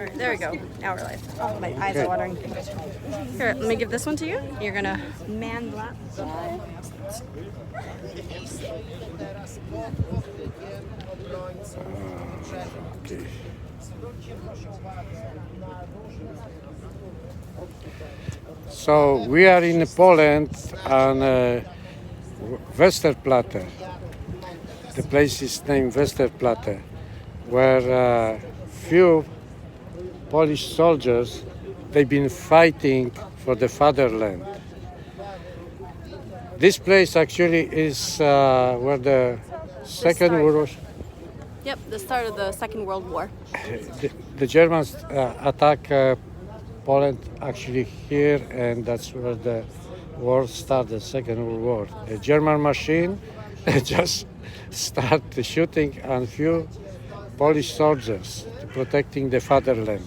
All right, there we go. Now we're live. Oh, my eyes are watering. Here, let me give this one to you. You're gonna man that side. Okay. So we are in Poland on Westerplatte. The place is named Westerplatte, where few Polish soldiers, they've been fighting for the fatherland. This place actually is where the Second World War. Yep, the start of the Second World War. The Germans attack Poland actually here, and that's where the war started, the Second World War. The German machine just started shooting on few Polish soldiers protecting the fatherland.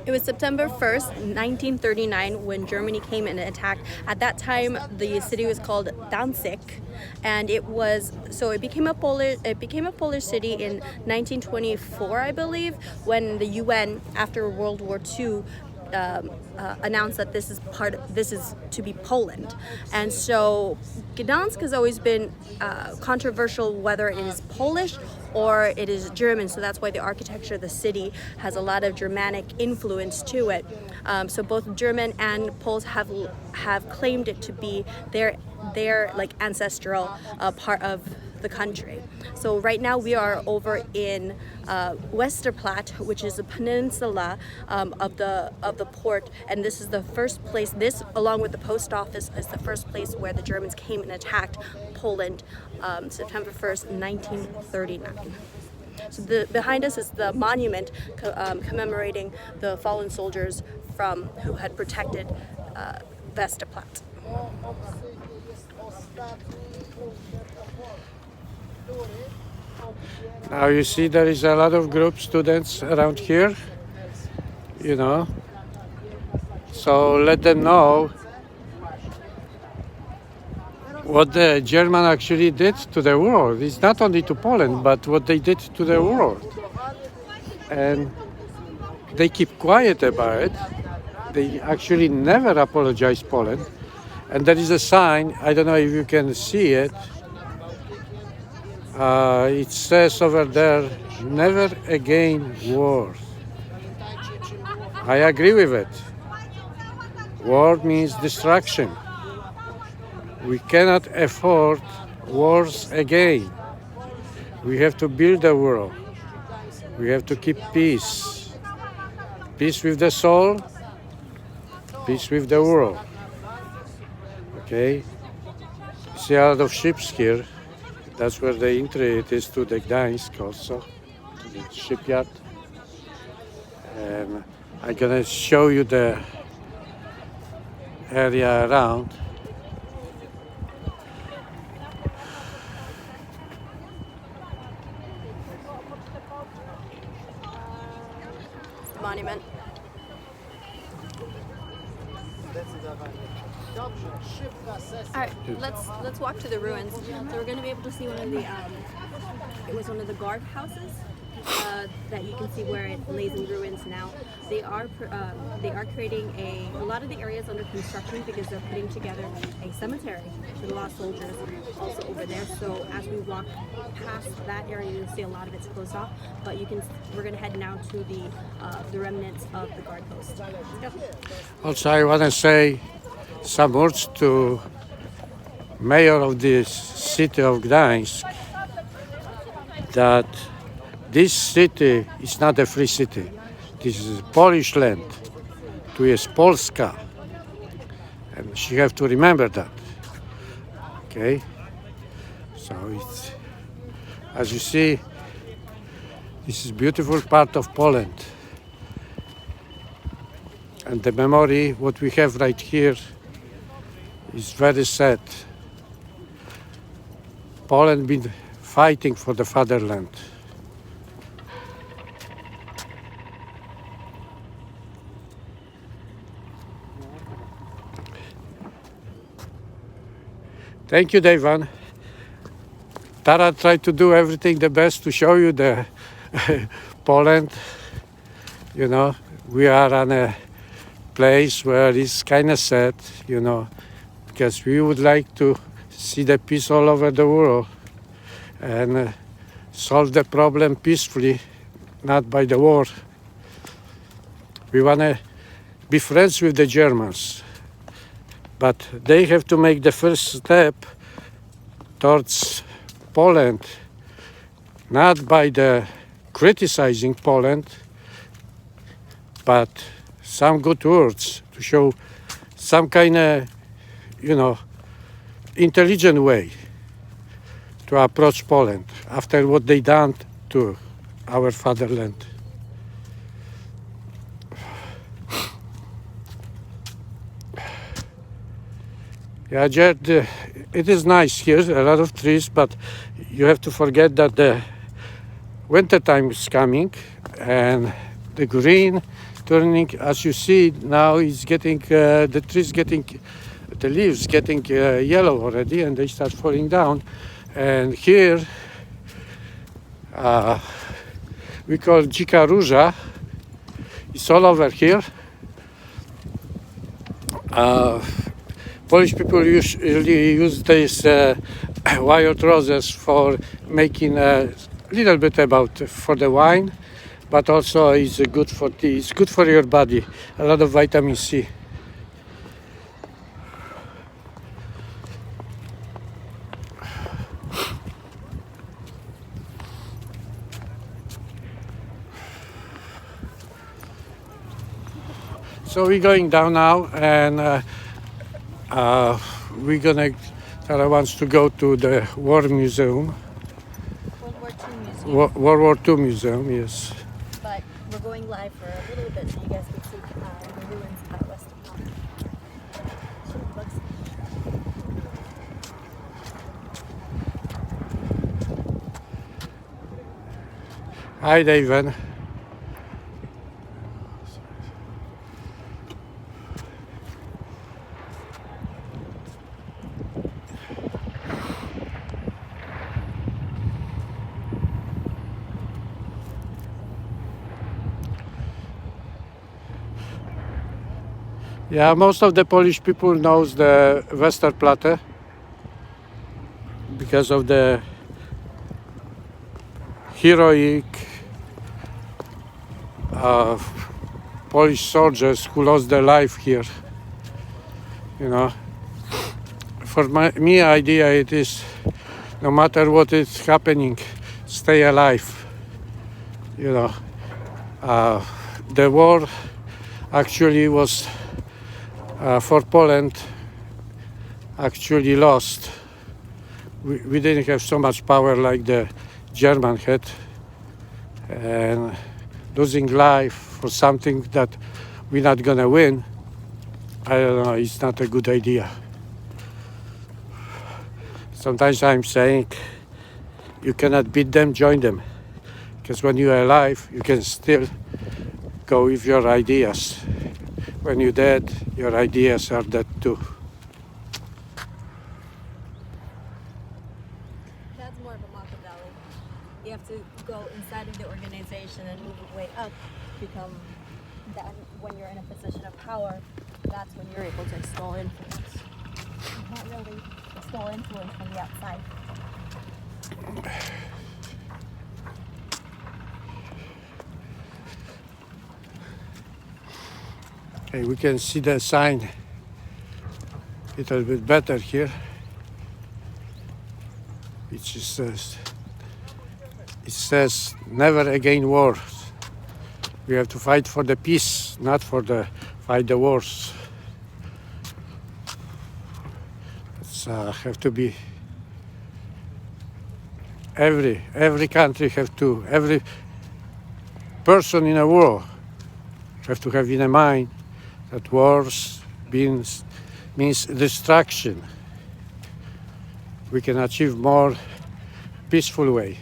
It was September 1st, 1939, when Germany came and attacked. At that time, the city was called Danzig, and it became a Polish city in 1924, I believe, when the UN, after World War II, announced that this is to be Poland. And so Gdansk has always been controversial whether it is Polish or it is German, so that's why the architecture of the city has a lot of Germanic influence to it. So both German and Poles have claimed it to be their like ancestral part of the country. So right now we are over in Westerplatte, which is a peninsula of the port, and this is the first place. This, along with the post office, is the first place where the Germans came and attacked Poland, September 1st, 1939. So behind us is the monument commemorating the fallen soldiers who had protected Westerplatte. Now you see there is a lot of group students around here, so let them know what the German actually did to the world. It's not only to Poland, but what they did to the world. And they keep quiet about it. They actually never apologize Poland. And there is a sign, I don't know if you can see it. It says over there, never again war. I agree with it. War means destruction. We cannot afford wars again. We have to build a world. We have to keep peace. Peace with the soul, peace with the world. Okay? See a lot of ships here. That's where the entry it is to the Gdańsk also, to the shipyard. And I'm gonna show you the area around. Monument. All right, let's walk to the ruins. So we're going to be able to see one of the guard houses that you can see where it lays in ruins now. They are creating a lot of the areas under construction because they're putting together a cemetery for the lost soldiers also over there. So as we walk past that area, you'll see a lot of it's closed off. But we're going to head now to the remnants of the guard post. Let's go. Also, I want to say some words to mayor of this city of Gdańsk that this city is not a free city. This is Polish land. Tu jest Polska. And she have to remember that. Okay? So it's, as you see, this is beautiful part of Poland. And the memory, what we have right here, is very sad. Poland been fighting for the fatherland. Thank you, Davan. Tara tried to do everything the best to show you the Poland You know, we are on a place where it's kind of sad, you know, because we would like to see the peace all over the world and solve the problem peacefully, not by the war. We want to be friends with the Germans, but they have to make the first step towards Poland, not by the criticizing Poland, but some good words to show some kind of, you know, intelligent way to approach Poland after what they done to our fatherland. Yeah, Jared, it is nice here, a lot of trees, but you have to forget that the winter time is coming and the green turning, as you see now, is getting, the trees getting, the leaves getting yellow already, and they start falling down. And here, we call dzika róża. It's all over here. Polish people usually use these wild roses for making a little bit about for the wine, but also it's good for tea. It's good for your body. A lot of vitamin C. So we're going down now, and we're gonna. Tara wants to go to the War Museum. World War II Museum. World War II Museum, yes. But we're going live for a little bit so you guys can see the ruins at Westerplatte. Hi, David. Yeah, most of the Polish people knows the Westerplatte because of the heroic Polish soldiers who lost their life here. You know, for me idea it is, no matter what is happening, stay alive. You know, the war actually was for Poland actually lost. We didn't have so much power like the German had, and losing life for something that we're not gonna win, I don't know, it's not a good idea. Sometimes I'm saying you cannot beat them, join them, because when you're alive you can still go with your ideas. When you're dead, your ideas are dead too. That's more of a Machiavelli. You have to go inside of the organization and move your way up, become that when you're in a position of power, that's when you're able to extol influence. Not really extol influence from the outside. Okay, we can see the sign a little bit better here, which is, it says never again war. We have to fight for the peace, not for the fight the wars. It's have to be every country have to, every person in a war have to have in mind that wars means destruction. We can achieve more peaceful way.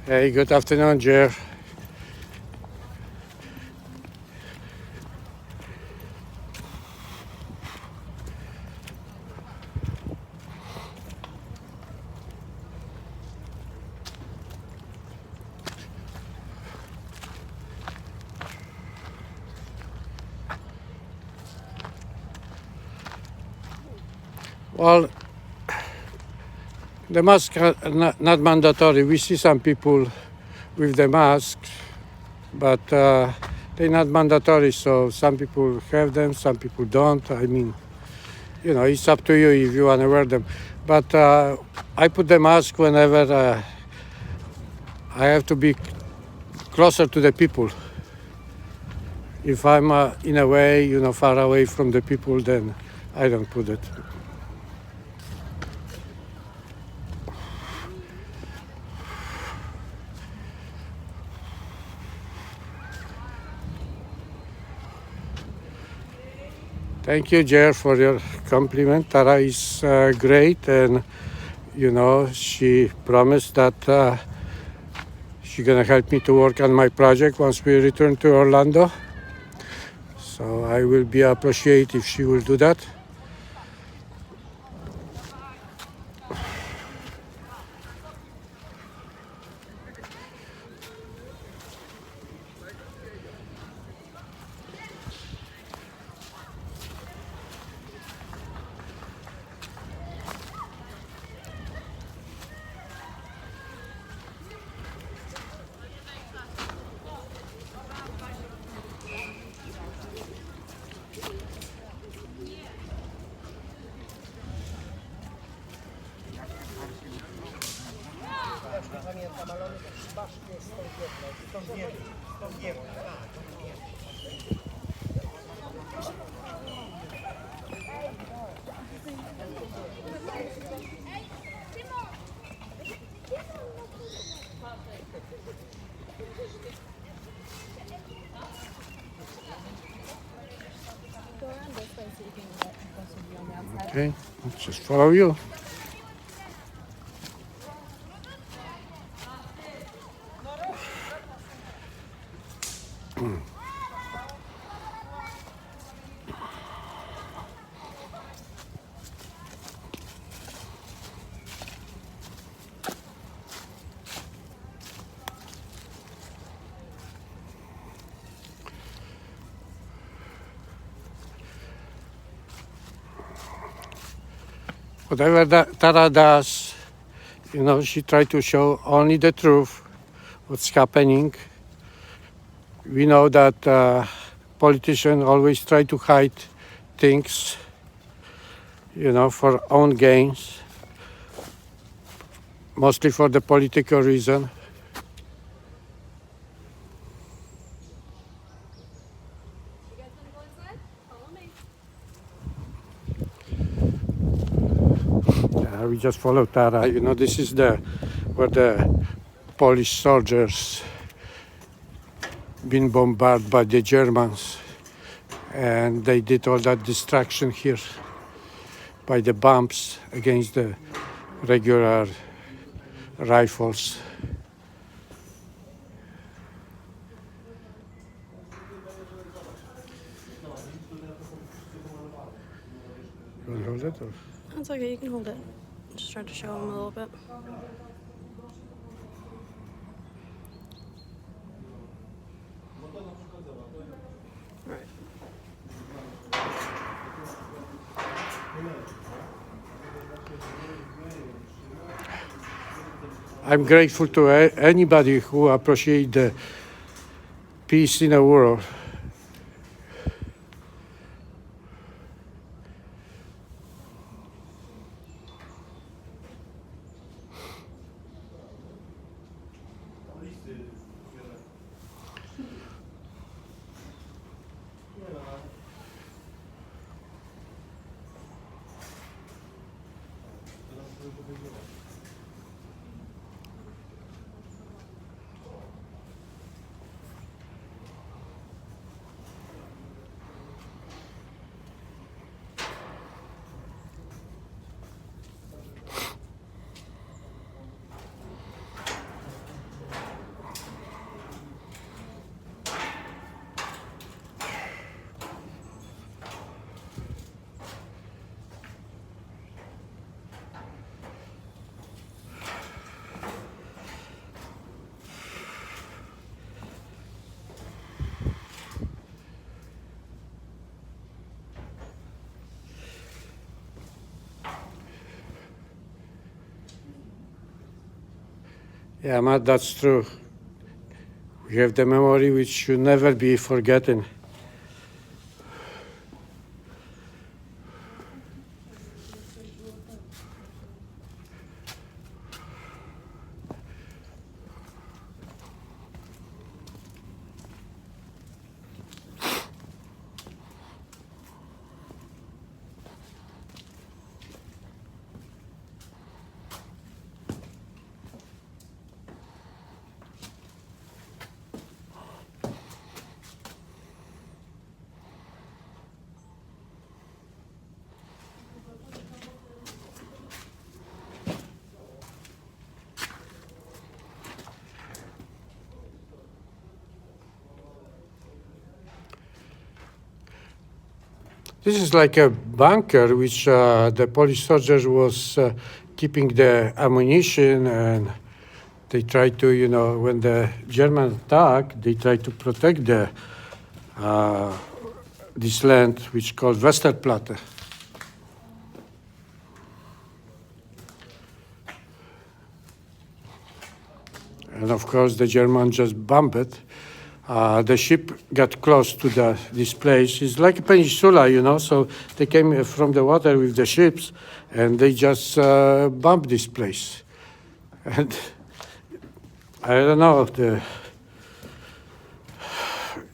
Hey, good afternoon, Jer. Well, the masks are not mandatory. We see some people with the masks, but they're not mandatory. So some people have them, some people don't. I mean, it's up to you if you want to wear them. But I put the mask whenever I have to be closer to the people. If I'm in a way, far away from the people, then I don't put it. Thank you, Jer, for your compliment. Tara is great, and she promised that she's gonna help me to work on my project once we return to Orlando. So I will be appreciated if she will do that. Okay, let's just follow you. Whatever Tara does, she tries to show only the truth, what's happening. We know that politicians always try to hide things, for own gains, mostly for the political reason. We just follow Tara. This is where the Polish soldiers been bombarded by the Germans, and they did all that destruction here by the bombs against the regular rifles. You want to hold it? Or? That's okay, you can hold it. Just trying to show him a little bit. Right. I'm grateful to anybody who appreciates the peace in the world. Yeah, Matt, that's true. We have the memory which should never be forgotten. This is like a bunker which the Polish soldiers was keeping the ammunition, and they try to, when the German attack, they try to protect this land which called Westerplatte. And of course, the Germans just bombed it. The ship got close to this place. It's like a peninsula, so they came from the water with the ships, and they just bombed this place. And I don't know,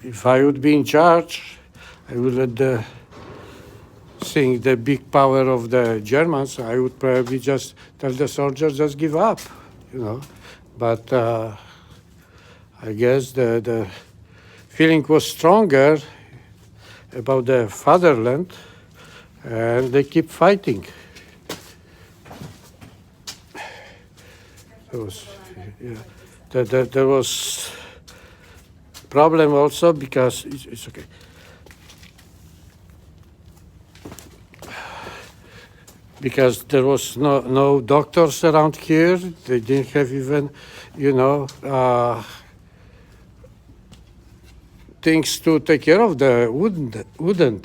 if I would be in charge, I would let seeing the big power of the Germans, I would probably just tell the soldiers, just give up, But I guess the feeling was stronger about the fatherland, and they keep fighting. There was problem also because it's okay. Because there was no doctors around here. They didn't have even, things to take care of the wooden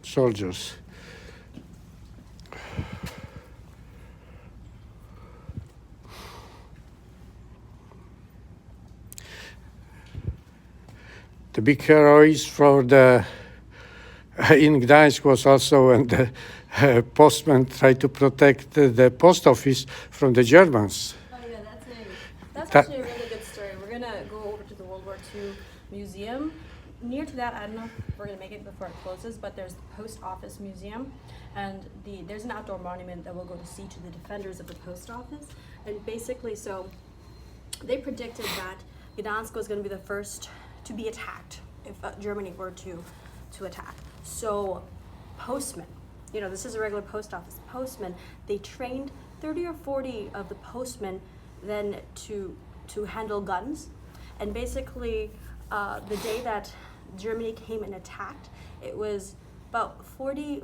soldiers. The big heroes for the in Gdańsk was also when the postman tried to protect the post office from the Germans. Oh yeah, that's actually a really good story. We're gonna go over to the World War II museum. Near to that, I don't know if we're gonna make it before it closes, but there's the Post Office Museum, and there's an outdoor monument that we'll go to see to the defenders of the post office. And basically, so they predicted that Gdansk was going to be the first to be attacked if Germany were to attack. So postmen, this is a regular post office postman, they trained 30 or 40 of the postmen then to handle guns. And basically the day that Germany came and attacked, it was about 40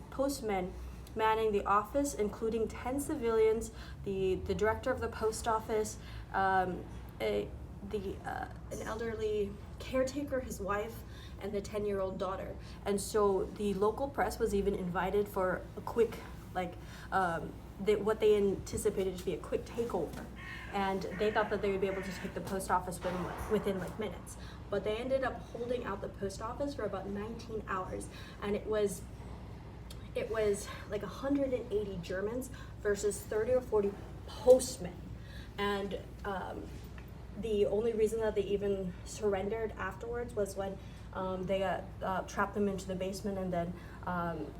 postmen manning the office, including 10 civilians, the director of the post office, an elderly caretaker, his wife, and the 10-year-old daughter. And so the local press was even invited for a quick, what they anticipated to be a quick takeover. And they thought that they would be able to take the post office within minutes. But they ended up holding out the post office for about 19 hours. And it was like 180 Germans versus 30 or 40 postmen. And the only reason that they even surrendered afterwards was when they trapped them into the basement and then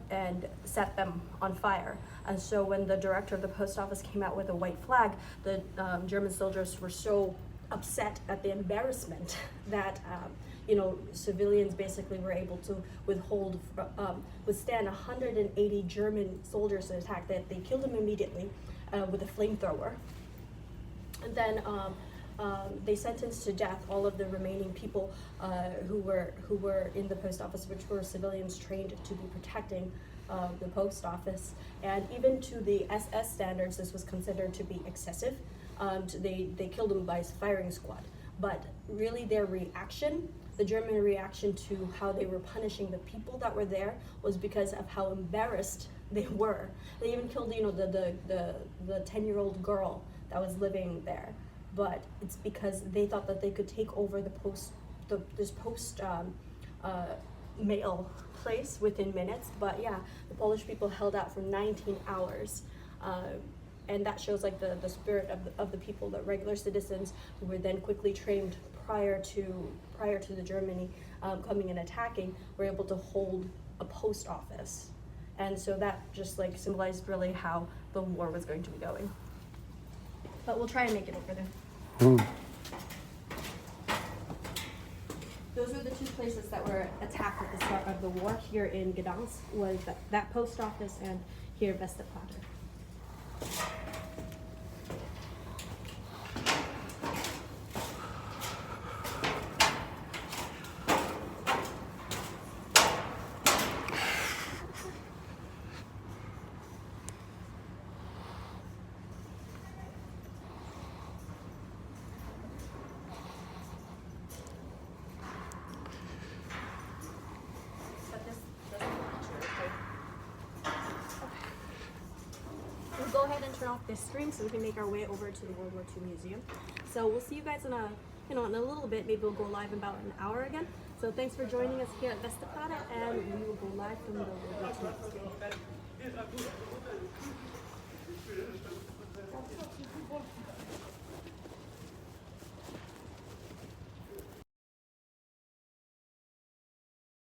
and set them on fire. And so when the director of the post office came out with a white flag, the German soldiers were so upset at the embarrassment that civilians basically were able to withstand 180 German soldiers' attack. That they killed them immediately with a flamethrower. And then they sentenced to death all of the remaining people who were in the post office, which were civilians trained to be protecting the post office. And even to the SS standards, this was considered to be excessive. They killed them by firing squad. But really their reaction, the German reaction to how they were punishing the people that were there, was because of how embarrassed they were. They even killed, the 10-year-old girl that was living there, but it's because they thought that they could take over this post mail place within minutes. But yeah, the Polish people held out for 19 hours. And that shows like the spirit of the people, the regular citizens who were then quickly trained prior to the Germany coming and attacking, were able to hold a post office. And so that just like symbolized really how the war was going to be going. But we'll try and make it over there. Those were the two places that were attacked at the start of the war. Here in Gdansk was that post office, and here Westerplatte. We'll go ahead and turn off this screen so we can make our way over to the World War II Museum. So we'll see you guys in in a little bit. Maybe we'll go live in about an hour again. So thanks for joining us here at Westerplatte, and we will go live from the World War II Museum.